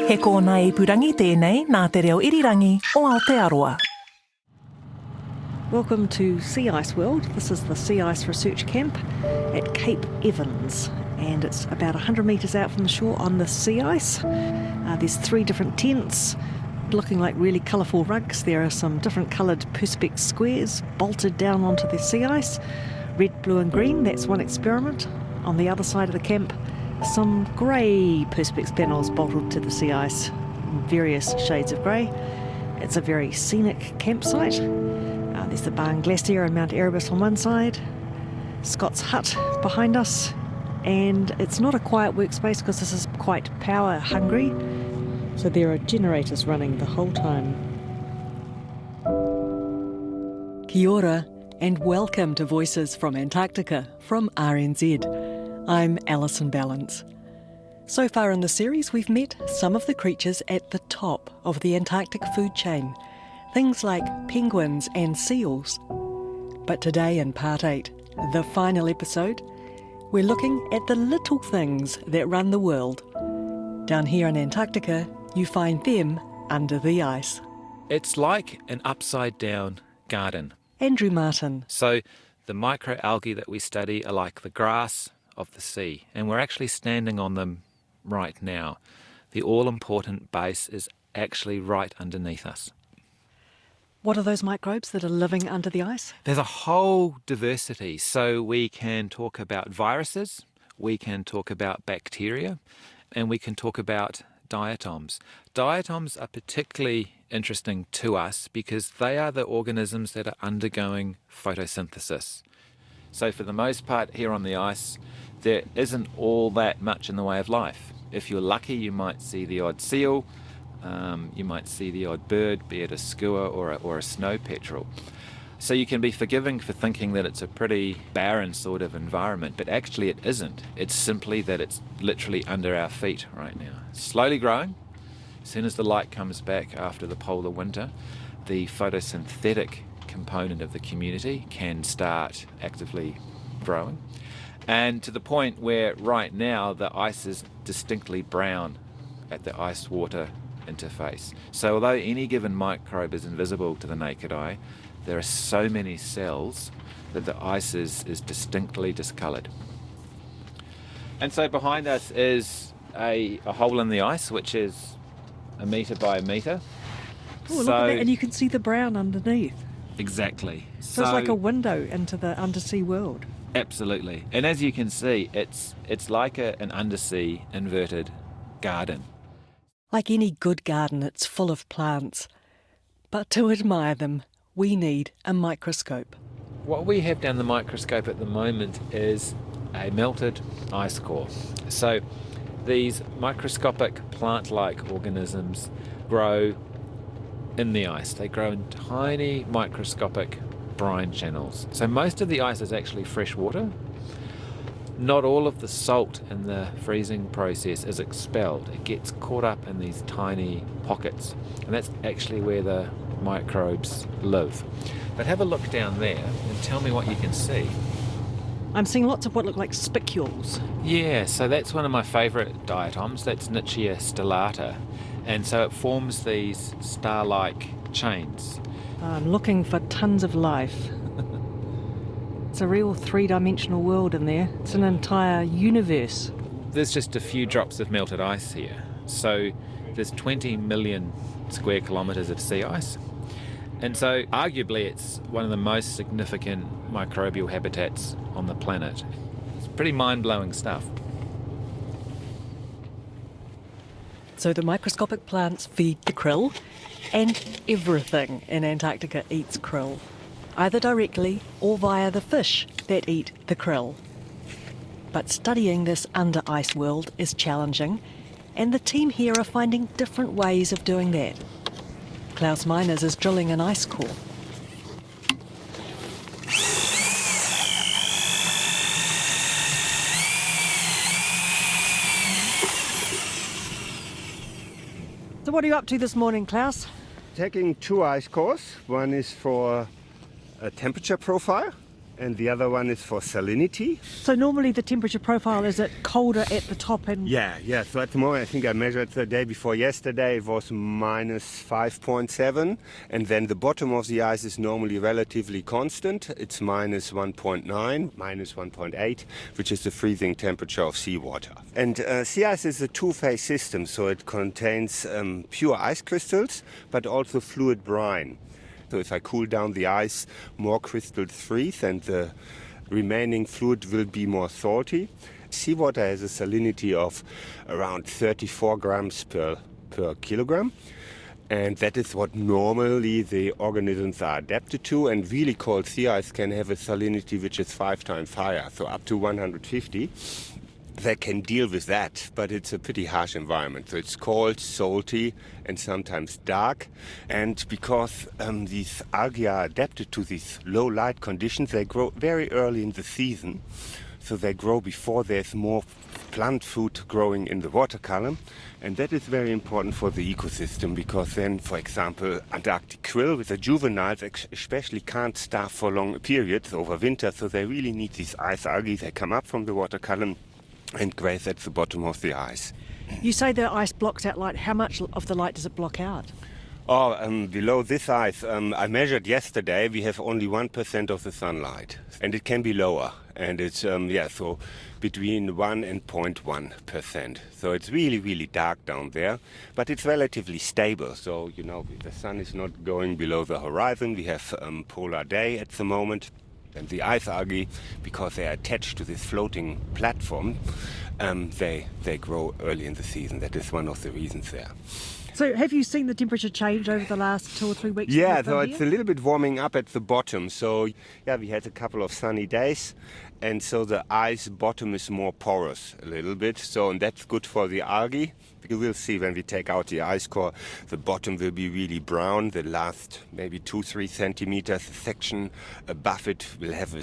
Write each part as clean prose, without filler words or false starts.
He kōna ipurangi tēnei nā te reo irirangi o Aotearoa. Welcome to Sea Ice World. This is the Sea Ice Research Camp at Cape Evans, and it's about 100 metres out from the shore on the sea ice. There's 3 different tents looking like really colourful rugs. There are some different coloured perspex squares bolted down onto the sea ice. Red, blue and green, that's one experiment. On the other side of the camp, some grey perspex panels bolted to the sea ice, various shades of grey. It's a very scenic campsite. There's the Barn Glacier and Mount Erebus on one side, Scott's Hut behind us, and it's not a quiet workspace because this is quite power hungry, so there are generators running the whole time. Kia ora and welcome to Voices from Antarctica from RNZ. I'm Alison Ballance. So far in the series we've met some of the creatures at the top of the Antarctic food chain. Things like penguins and seals. But today in Part 8, the final episode, we're looking at the little things that run the world. Down here in Antarctica, you find them under the ice. It's like an upside-down garden. Andrew Martin. So the microalgae that we study are like the grass of the sea, and we're actually standing on them right now. The all-important base is actually right underneath us. What are those microbes that are living under the ice? There's a whole diversity. So we can talk about viruses, we can talk about bacteria, and we can talk about diatoms. Diatoms are particularly interesting to us because they are the organisms that are undergoing photosynthesis. So for the most part here on the ice, there isn't all that much in the way of life. If you're lucky, you might see the odd seal, you might see the odd bird, be it a skua or a snow petrel. So you can be forgiving for thinking that it's a pretty barren sort of environment, but actually it isn't. It's simply that it's literally under our feet right now. Slowly growing. As soon as the light comes back after the polar winter, the photosynthetic component of the community can start actively growing. And to the point where right now the ice is distinctly brown at the ice-water interface. So although any given microbe is invisible to the naked eye, there are so many cells that the ice is distinctly discoloured. And so behind us is a hole in the ice, which is 1 metre by 1 metre. Oh, look at that, and you can see the brown underneath. Exactly. So it's like a window into the undersea world. Absolutely. And as you can see, it's like an undersea inverted garden. Like any good garden, it's full of plants. But to admire them, we need a microscope. What we have down the microscope at the moment is a melted ice core. So these microscopic plant-like organisms grow in the ice. They grow in tiny microscopic brine channels. So most of the ice is actually fresh water. Not all of the salt in the freezing process is expelled. It gets caught up in these tiny pockets, and that's actually where the microbes live. But have a look down there and tell me what you can see. I'm seeing lots of what look like spicules. Yeah, so that's one of my favourite diatoms. That's Nichia stellata, and so it forms these star-like chains. I'm looking for tons of life. It's a real 3-dimensional world in there. It's an entire universe. There's just a few drops of melted ice here. So there's 20 million square kilometres of sea ice. And so arguably it's one of the most significant microbial habitats on the planet. It's pretty mind-blowing stuff. So the microscopic plants feed the krill, and everything in Antarctica eats krill, either directly or via the fish that eat the krill. But studying this under-ice world is challenging, and the team here are finding different ways of doing that. Klaus Meiners is drilling an ice core. So what are you up to this morning, Klaus? Taking 2 ice cores. One is for a temperature profile, and the other one is for salinity. So normally the temperature profile, is it colder at the top and... Yeah. So at the moment, I think I measured the day before yesterday, it was minus 5.7. And then the bottom of the ice is normally relatively constant. It's minus 1.9, minus 1.8, which is the freezing temperature of seawater. And sea ice is a two-phase system, so it contains pure ice crystals, but also fluid brine. So if I cool down the ice, more crystals freeze and the remaining fluid will be more salty. Seawater has a salinity of around 34 grams per kilogram. And that is what normally the organisms are adapted to. And really cold sea ice can have a salinity which is 5 times higher, so up to 150. They can deal with that, but it's a pretty harsh environment. So it's cold, salty, and sometimes dark. And because these algae are adapted to these low light conditions, they grow very early in the season. So they grow before there's more plant food growing in the water column. And that is very important for the ecosystem because then, for example, Antarctic krill with the juveniles especially can't starve for long periods over winter. So they really need these ice algae. They come up from the water column and graze at the bottom of the ice. You say the ice blocks out light. How much of the light does it block out? Below this ice, I measured yesterday, we have only 1% of the sunlight. And it can be lower. And it's, so between 1 and 0.1%. So it's really, really dark down there. But it's relatively stable. So, the sun is not going below the horizon. We have polar day at the moment. And the ice algae, because they are attached to this floating platform, they grow early in the season. That is one of the reasons there. So have you seen the temperature change over the last 2 or 3 weeks? Yeah, so it's a little bit warming up at the bottom. So, we had a couple of sunny days. And so the ice bottom is more porous a little bit. So, and that's good for the algae. You will see when we take out the ice core, the bottom will be really brown. The last maybe 2-3 centimeters section above it will have a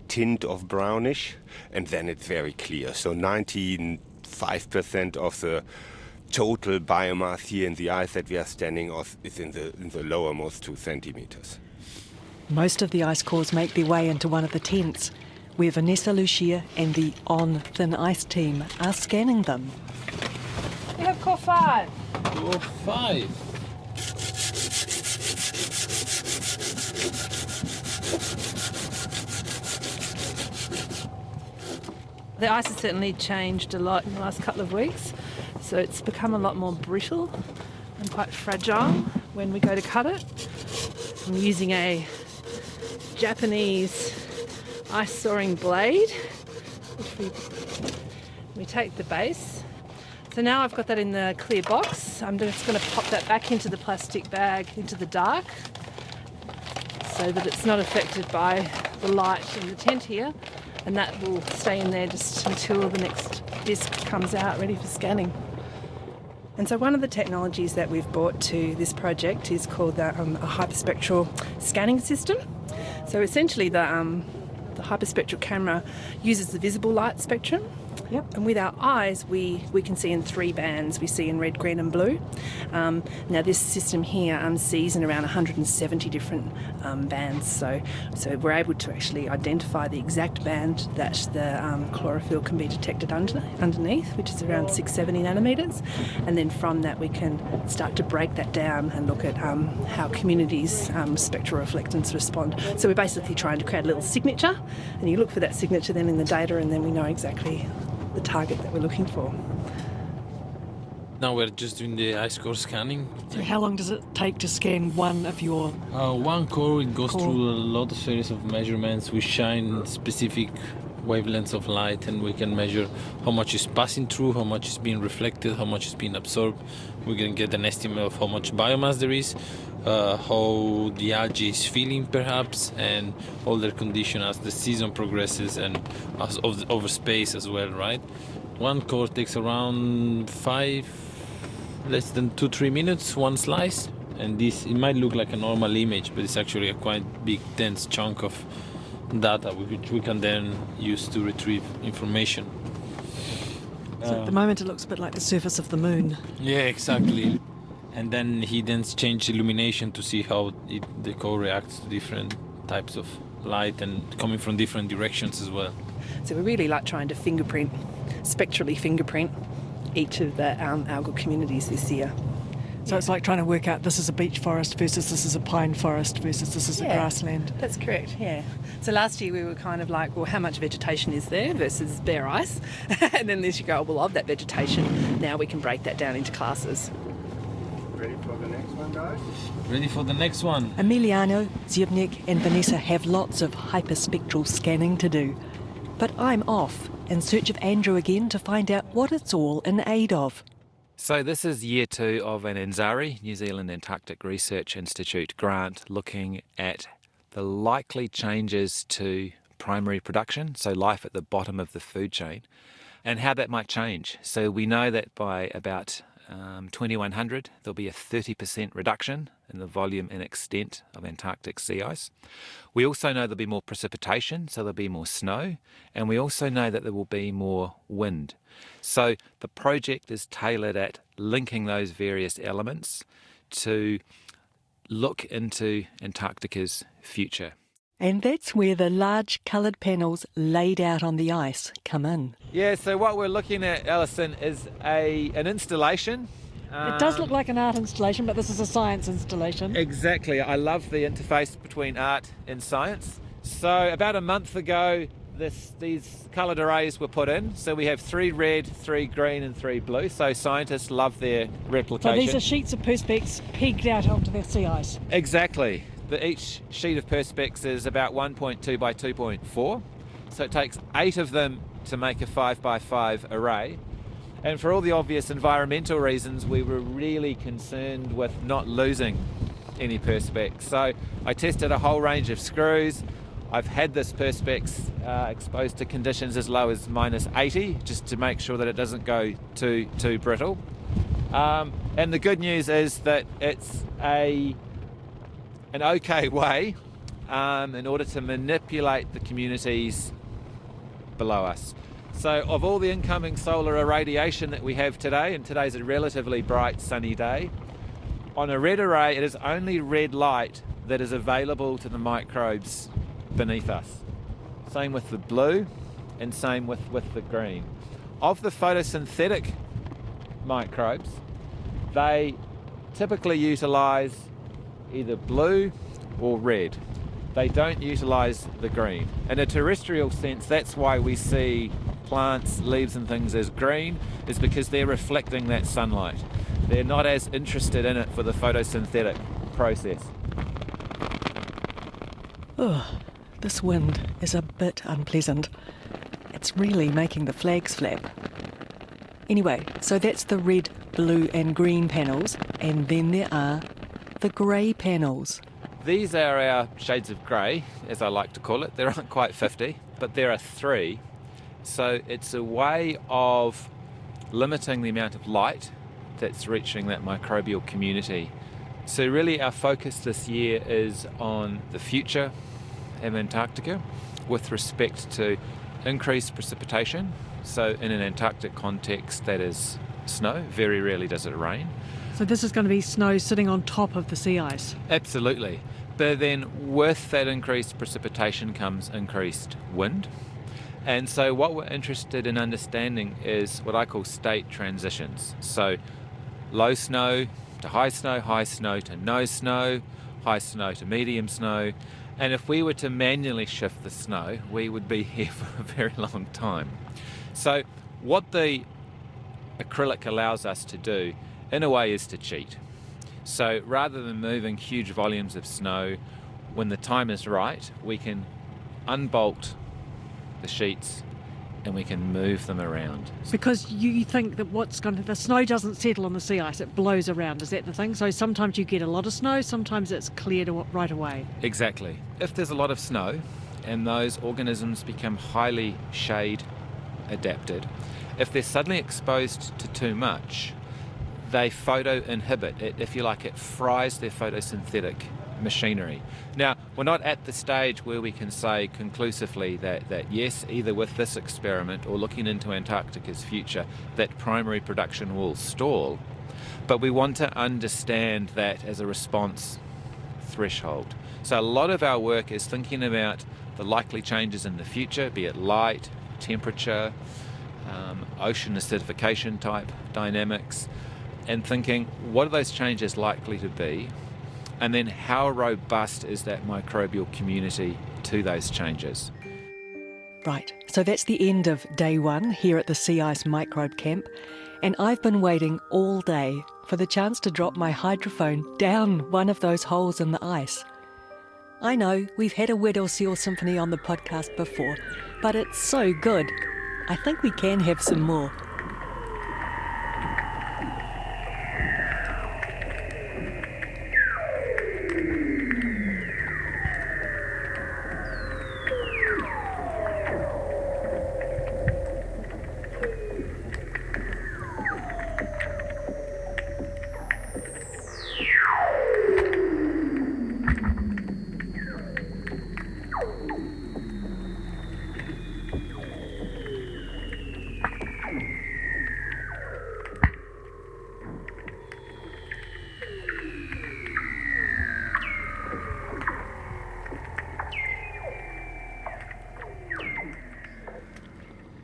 tint of brownish. And then it's very clear. So 95% of the total biomass here in the ice that we are standing on is in the lowermost 2 centimeters. Most of the ice cores make their way into one of the tents, where Vanessa Lucia and the On Thin Ice team are scanning them. We have core 5. Core 5. The ice has certainly changed a lot in the last couple of weeks, so it's become a lot more brittle and quite fragile when we go to cut it. I'm using a Japanese ice sawing blade, which we take the base. So now I've got that in the clear box. I'm just going to pop that back into the plastic bag into the dark so that it's not affected by the light in the tent here, and that will stay in there just until the next disc comes out ready for scanning. And so one of the technologies that we've brought to this project is called a hyperspectral scanning system. So essentially the hyperspectral camera uses the visible light spectrum. Yep. And with our eyes, we can see in 3 bands. We see in red, green and blue. Now this system here sees in around 170 different bands. So we're able to actually identify the exact band that the chlorophyll can be detected underneath, which is around 670 nanometers. And then from that we can start to break that down and look at how communities' spectral reflectance respond. So we're basically trying to create a little signature, and you look for that signature then in the data, and then we know exactly the target that we're looking for. Now we're just doing the ice core scanning. So how long does it take to scan one of your... One core, it goes through a lot of series of measurements. We shine specific wavelengths of light, and we can measure how much is passing through, how much is being reflected, how much is being absorbed. We can get an estimate of how much biomass there is, how the algae is feeling perhaps, and all their condition as the season progresses and as over space as well, right? One core takes around less than 2-3 minutes, one slice, and this, it might look like a normal image, but it's actually a quite big dense chunk of data which we can then use to retrieve information. So at the moment it looks a bit like the surface of the moon. Yeah, exactly. And then he then changed illumination to see how the core reacts to different types of light and coming from different directions as well. So we're really like trying to spectrally fingerprint each of the algal communities this year. So it's like trying to work out this is a beech forest versus this is a pine forest versus this is a grassland. That's correct, yeah. So last year we were kind of like, well, how much vegetation is there versus bare ice? And then this year, oh, well, of that vegetation, now we can break that down into classes. Ready for the next one, guys? Ready for the next one? Emiliano, Zbigniew and Vanessa have lots of hyperspectral scanning to do. But I'm off in search of Andrew again to find out what it's all in aid of. So this is year 2 of an NZARI, New Zealand Antarctic Research Institute grant, looking at the likely changes to primary production, so life at the bottom of the food chain, and how that might change. So we know that by about 2100 there'll be a 30% reduction in the volume and extent of Antarctic sea ice. We also know there'll be more precipitation, so there'll be more snow, and we also know that there will be more wind. So the project is tailored at linking those various elements to look into Antarctica's future. And that's where the large coloured panels laid out on the ice come in. Yeah, so what we're looking at, Alison, is an installation. It does look like an art installation, but this is a science installation. Exactly. I love the interface between art and science. So about a month ago, these coloured arrays were put in. So we have 3 red, 3 green and 3 blue. So scientists love their replication. So these are sheets of perspex pegged out onto the sea ice. Exactly. Each sheet of perspex is about 1.2 by 2.4. So it takes 8 of them to make a 5 by 5 array. And for all the obvious environmental reasons, we were really concerned with not losing any perspex. So I tested a whole range of screws. I've had this perspex exposed to conditions as low as -80, just to make sure that it doesn't go too brittle. And the good news is that it's an okay way in order to manipulate the communities below us. So of all the incoming solar irradiation that we have today, and today's a relatively bright sunny day, on a red array it is only red light that is available to the microbes beneath us. Same with the blue and same with the green. Of the photosynthetic microbes, they typically utilise either blue or red. They don't utilise the green. In a terrestrial sense, that's why we see plants, leaves and things as green, is because they're reflecting that sunlight. They're not as interested in it for the photosynthetic process. Oh, this wind is a bit unpleasant. It's really making the flags flap. Anyway, so that's the red, blue and green panels, and then there are the grey panels. These are our shades of grey, as I like to call it. There aren't quite 50, but there are 3. So it's a way of limiting the amount of light that's reaching that microbial community. So really our focus this year is on the future of Antarctica with respect to increased precipitation. So in an Antarctic context, that is snow. Very rarely does it rain. So this is going to be snow sitting on top of the sea ice? Absolutely. But then with that increased precipitation comes increased wind. And so what we're interested in understanding is what I call state transitions. So low snow to high snow to no snow, high snow to medium snow. And if we were to manually shift the snow, we would be here for a very long time. So what the acrylic allows us to do, in a way, is to cheat. So rather than moving huge volumes of snow, when the time is right, we can unbolt the sheets and we can move them around. Because you think that the snow doesn't settle on the sea ice, it blows around, is that the thing? So sometimes you get a lot of snow, sometimes it's cleared right away. Exactly. If there's a lot of snow and those organisms become highly shade adapted, if they're suddenly exposed to too much, they photo-inhibit it, if you like, it fries their photosynthetic machinery. Now, we're not at the stage where we can say conclusively that yes, either with this experiment or looking into Antarctica's future, that primary production will stall, but we want to understand that as a response threshold. So a lot of our work is thinking about the likely changes in the future, be it light, temperature, ocean acidification type dynamics, and thinking what are those changes likely to be, and then how robust is that microbial community to those changes. Right, so that's the end of day one here at the Sea Ice Microbe Camp, and I've been waiting all day for the chance to drop my hydrophone down one of those holes in the ice. I know we've had a Weddell Seal Symphony on the podcast before, but it's so good. I think we can have some more.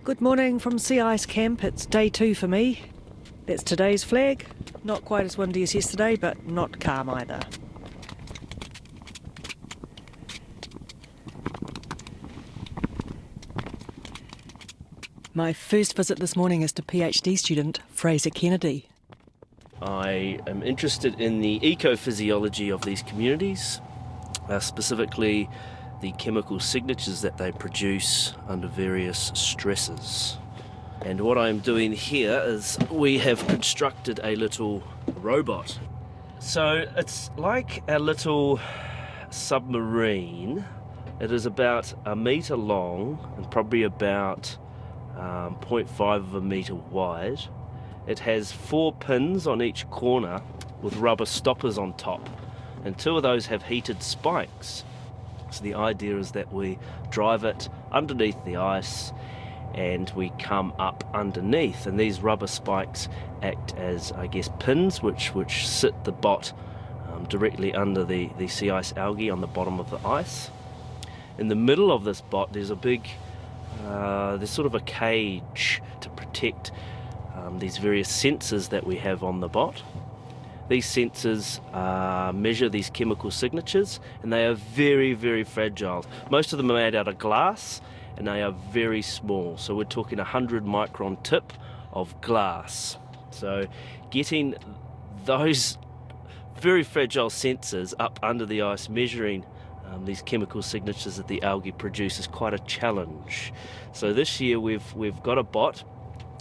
Good morning from Sea Ice Camp. It's day 2 for me. That's today's flag. Not quite as windy as yesterday, but not calm either. My first visit this morning is to PhD student Fraser Kennedy. I am interested in the ecophysiology of these communities, specifically the chemical signatures that they produce under various stresses. And what I'm doing here is we have constructed a little robot. So it's like a little submarine. It is about 1 metre long and probably about 0.5 of a metre wide. It has 4 pins on each corner with rubber stoppers on top, and 2 of those have heated spikes. So the idea is that we drive it underneath the ice and we come up underneath, and these rubber spikes act as, I guess, pins which sit the bot directly under the sea ice algae on the bottom of the ice. In the middle of this bot there's a big, there's sort of a cage to protect these various sensors that we have on the bot. These sensors measure these chemical signatures, and they are very, very fragile. Most of them are made out of glass, and they are very small. So we're talking 100 micron tip of glass. So getting those very fragile sensors up under the ice, measuring these chemical signatures that the algae produce, is quite a challenge. So this year we've got a bot,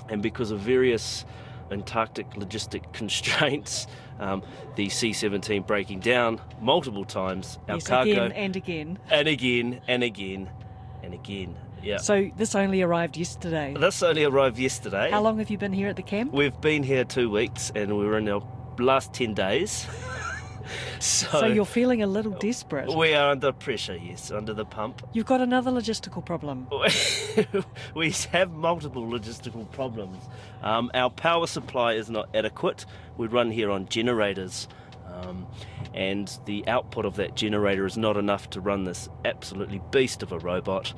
and because of various Antarctic logistic constraints, the C-17 breaking down multiple times, our cargo, again and again. And again and again and again. Yeah. So this only arrived yesterday. This only arrived yesterday. How long have you been here at the camp? We've been here 2 weeks, and we're in our last 10 days. So you're feeling a little desperate. We are under pressure, yes, under the pump. You've got another logistical problem. We have multiple logistical problems. Our power supply is not adequate. We run here on generators, and the output of that generator is not enough to run this absolutely beast of a robot.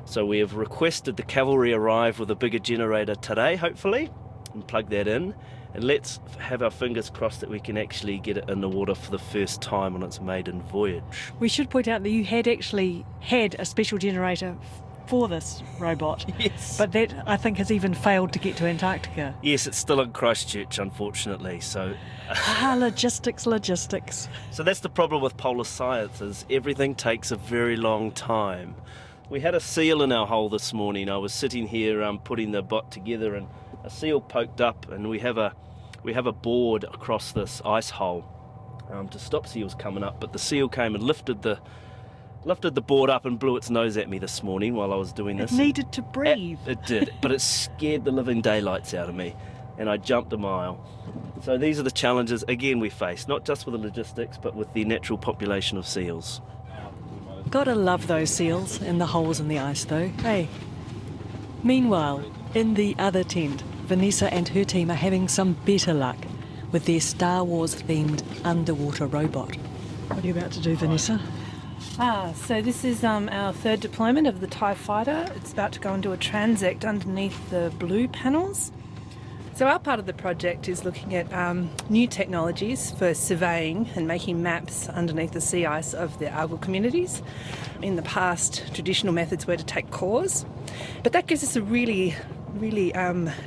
So we have requested the cavalry arrive with a bigger generator today, hopefully, and plug that in. And let's have our fingers crossed that we can actually get it in the water for the first time on its maiden voyage. We should point out that you had actually had a special generator for this robot. Yes. But that, I think, has even failed to get to Antarctica. Yes, it's still in Christchurch, unfortunately. So logistics. So that's the problem with polar science, is everything takes a very long time. We had a seal in our hole this morning. I was sitting here putting the bot together, and a seal poked up, and we have a board across this ice hole to stop seals coming up. But the seal came and lifted the board up and blew its nose at me this morning while I was doing this. It needed to breathe. It did, but it scared the living daylights out of me, and I jumped a mile. So these are the challenges again we face, not just with the logistics, but with the natural population of seals. Gotta love those seals and the holes in the ice, though. Hey. Meanwhile, in the other tent, Vanessa and her team are having some better luck with their Star Wars-themed underwater robot. What are you about to do, Vanessa? So this is our third deployment of the TIE fighter. It's about to go and do a transect underneath the blue panels. So our part of the project is looking at new technologies for surveying and making maps underneath the sea ice of the algal communities. In the past, traditional methods were to take cores, but that gives us a really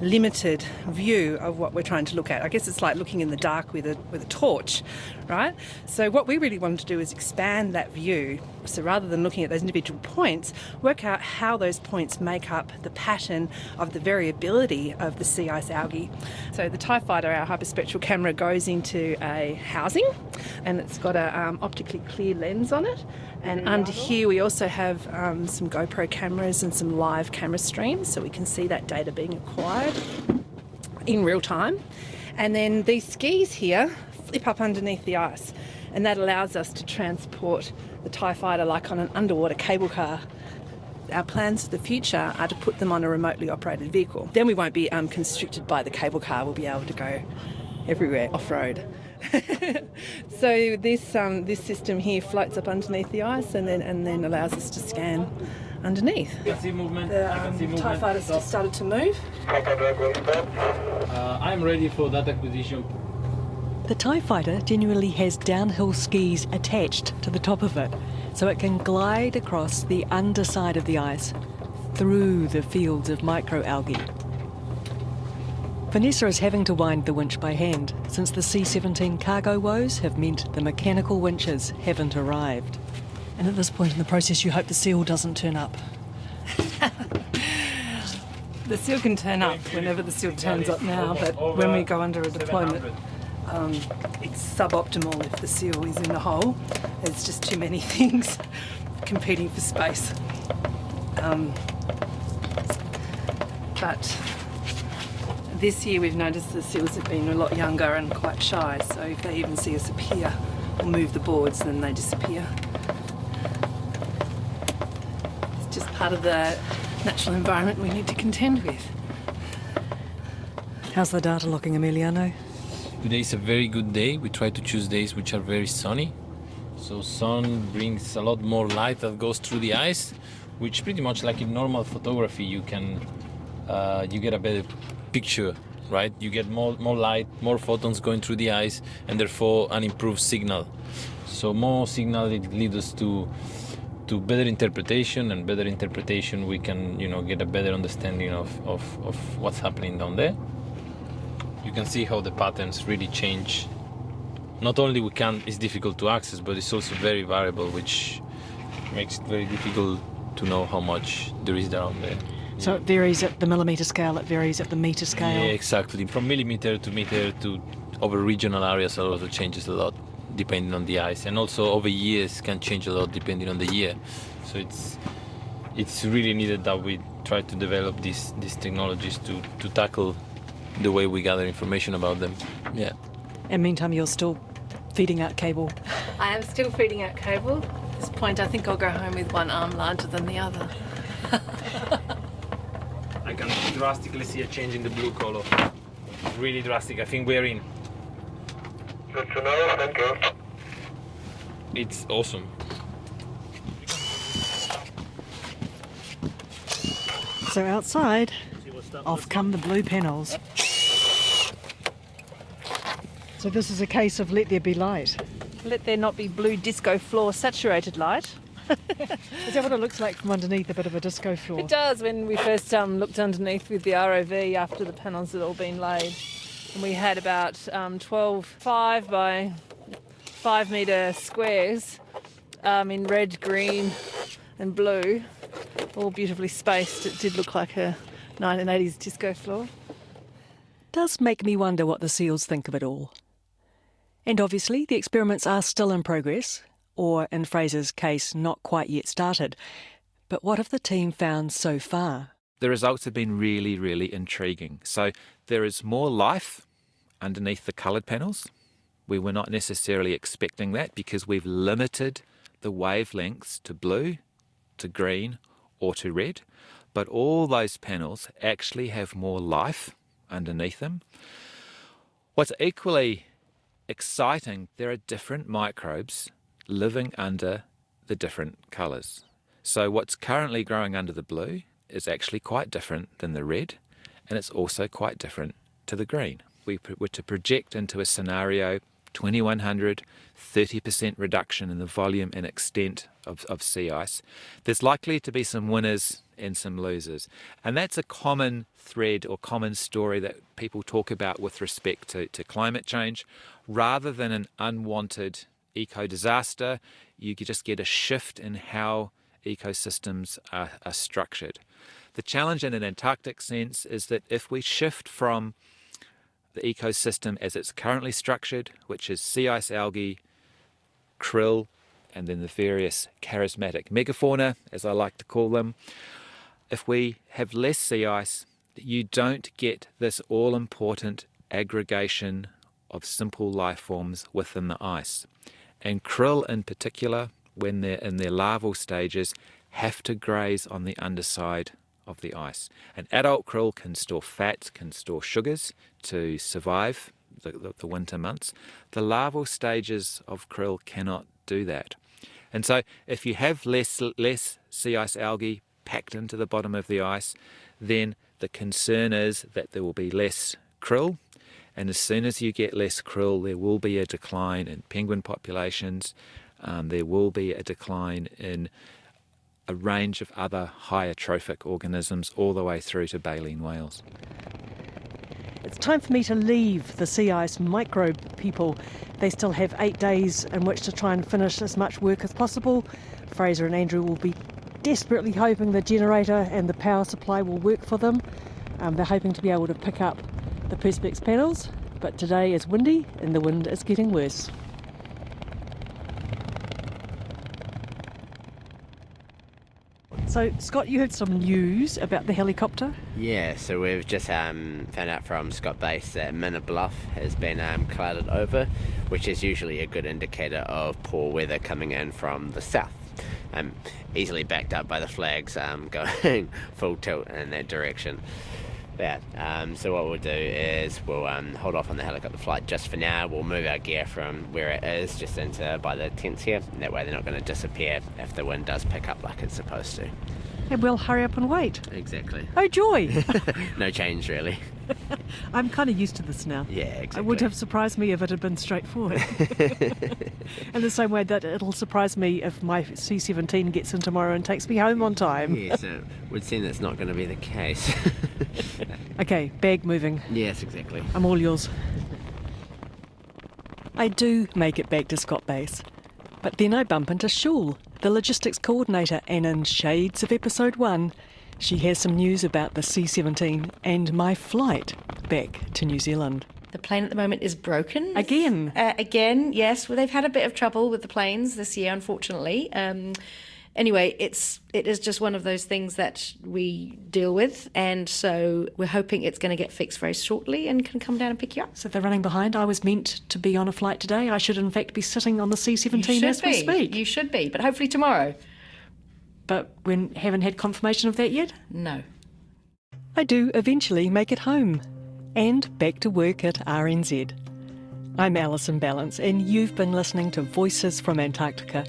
limited view of what we're trying to look at. I guess it's like looking in the dark with a torch, right? So what we really wanted to do is expand that view. So rather than looking at those individual points, work out how those points make up the pattern of the variability of the sea ice algae. So the TIE fighter, our hyperspectral camera, goes into a housing, and it's got a optically clear lens on it. And under here we also have some GoPro cameras and some live camera streams, so we can see that data being acquired in real time. And then these skis here flip up underneath the ice, and that allows us to transport the TIE fighter like on an underwater cable car. Our plans for the future are to put them on a remotely operated vehicle. Then we won't be constricted by the cable car. We'll be able to go everywhere off-road. So this system here floats up underneath the ice and then allows us to scan underneath. I can see movement. The TIE fighter's just started to move. I'm ready for that acquisition. The TIE fighter genuinely has downhill skis attached to the top of it, so it can glide across the underside of the ice through the fields of microalgae. Vanessa is having to wind the winch by hand, since the C-17 cargo woes have meant the mechanical winches haven't arrived. And at this point in the process, you hope the seal doesn't turn up. The seal can turn up whenever the seal turns up now, but when we go under a deployment, it's suboptimal if the seal is in the hole. There's just too many things competing for space. But this year we've noticed the seals have been a lot younger and quite shy, so if they even see us appear or move the boards, then they disappear. It's just part of the natural environment we need to contend with. How's the data looking, Emiliano? Today is a very good day. We try to choose days which are very sunny. So sun brings a lot more light that goes through the ice, which pretty much like in normal photography, you can you get a better picture, right? You get more light, more photons going through the ice, and therefore an improved signal. So more signal, it leads us to better interpretation, and better interpretation we can get a better understanding of what's happening down there. You can see how the patterns really change. Not only it's difficult to access, but it's also very variable, which makes it very difficult to know how much there is down there. So it varies at the millimetre scale, it varies at the metre scale? Yeah, exactly. From millimetre to metre to over regional areas, it also changes a lot depending on the ice. And also over years can change a lot depending on the year. So it's really needed that we try to develop these technologies to tackle the way we gather information about them. Yeah. And meantime, you're still feeding out cable? I am still feeding out cable. At this point, I think I'll go home with one arm larger than the other. I can drastically see a change in the blue color. Really drastic. I think we're in. Good to know, thank you. It's awesome. So outside, off come the blue panels. So this is a case of let there be light. Let there not be blue disco floor saturated light. Is that what it looks like from underneath, a bit of a disco floor? It does. When we first looked underneath with the ROV after the panels had all been laid, and we had about 12 5 by 5 metre squares in red, green and blue, all beautifully spaced. It did look like a 1980s disco floor. Does make me wonder what the seals think of it all. And obviously the experiments are still in progress, or in Fraser's case, not quite yet started. But what have the team found so far? The results have been really, really intriguing. So there is more life underneath the coloured panels. We were not necessarily expecting that because we've limited the wavelengths to blue, to green or to red. But all those panels actually have more life underneath them. What's equally exciting, there are different microbes living under the different colours. So what's currently growing under the blue is actually quite different than the red, and it's also quite different to the green. We were to project into a scenario 2100, 30% reduction in the volume and extent of sea ice. There's likely to be some winners and some losers. And that's a common thread or common story that people talk about with respect to climate change. Rather than an unwanted eco-disaster, you just get a shift in how ecosystems are structured. The challenge in an Antarctic sense is that if we shift from the ecosystem as it's currently structured, which is sea ice algae, krill, and then the various charismatic megafauna, as I like to call them, if we have less sea ice, you don't get this all-important aggregation of simple life forms within the ice. And krill in particular, when they're in their larval stages, have to graze on the underside of the ice. An adult krill can store fats, can store sugars to survive the winter months. The larval stages of krill cannot do that. And so if you have less sea ice algae packed into the bottom of the ice, then the concern is that there will be less krill. And as soon as you get less krill, there will be a decline in penguin populations. There will be a decline in a range of other higher trophic organisms all the way through to baleen whales. It's time for me to leave the sea ice microbe people. They still have 8 days in which to try and finish as much work as possible. Fraser and Andrew will be desperately hoping the generator and the power supply will work for them. They're hoping to be able to pick up the Perspex panels, but today is windy and the wind is getting worse. So, Scott, you had some news about the helicopter? Yeah, so we've just found out from Scott Base that Minna Bluff has been clouded over, which is usually a good indicator of poor weather coming in from the south. Easily backed up by the flags going full tilt in that direction. Yeah, so what we'll do is we'll hold off on the helicopter flight just for now. We'll move our gear from where it is just into by the tents here. That way they're not going to disappear if the wind does pick up like it's supposed to. And we'll hurry up and wait. Exactly. Oh, joy! No change really. I'm kind of used to this now. Yeah, exactly. It would have surprised me if it had been straightforward. In the same way that it'll surprise me if my C-17 gets in tomorrow and takes me home on time. Yes, it would seem that's not going to be the case. Okay, bag moving. Yes, exactly. I'm all yours. I do make it back to Scott Base, but then I bump into Shul, the logistics coordinator, and in shades of episode 1, she has some news about the C-17 and my flight back to New Zealand. The plane at the moment is broken. Again? Again, yes. Well, they've had a bit of trouble with the planes this year, unfortunately. Anyway, it is just one of those things that we deal with, and so we're hoping it's going to get fixed very shortly and can come down and pick you up. So they're running behind. I was meant to be on a flight today. I should, in fact, be sitting on the C-17 as we speak. You should be, but hopefully tomorrow. But we haven't had confirmation of that yet? No. I do eventually make it home and back to work at RNZ. I'm Alison Balance, and you've been listening to Voices from Antarctica,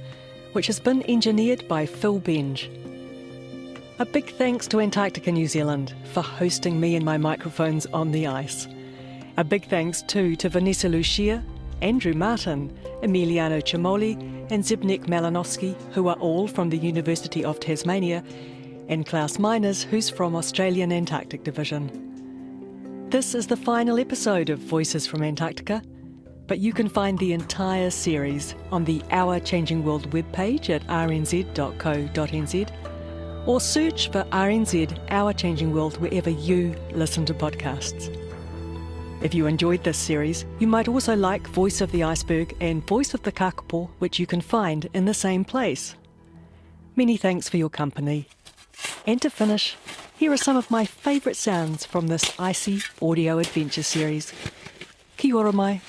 which has been engineered by Phil Benge. A big thanks to Antarctica New Zealand for hosting me and my microphones on the ice. A big thanks too to Vanessa Lucia, Andrew Martin, Emiliano Cimoli and Zbigniew Malinowski, who are all from the University of Tasmania, and Klaus Miners, who's from Australian Antarctic Division. This is the final episode of Voices from Antarctica, but you can find the entire series on the Our Changing World webpage at rnz.co.nz or search for RNZ Our Changing World wherever you listen to podcasts. If you enjoyed this series, you might also like Voice of the Iceberg and Voice of the Kakapo, which you can find in the same place. Many thanks for your company. And to finish, here are some of my favourite sounds from this icy audio adventure series. Kia ora mai.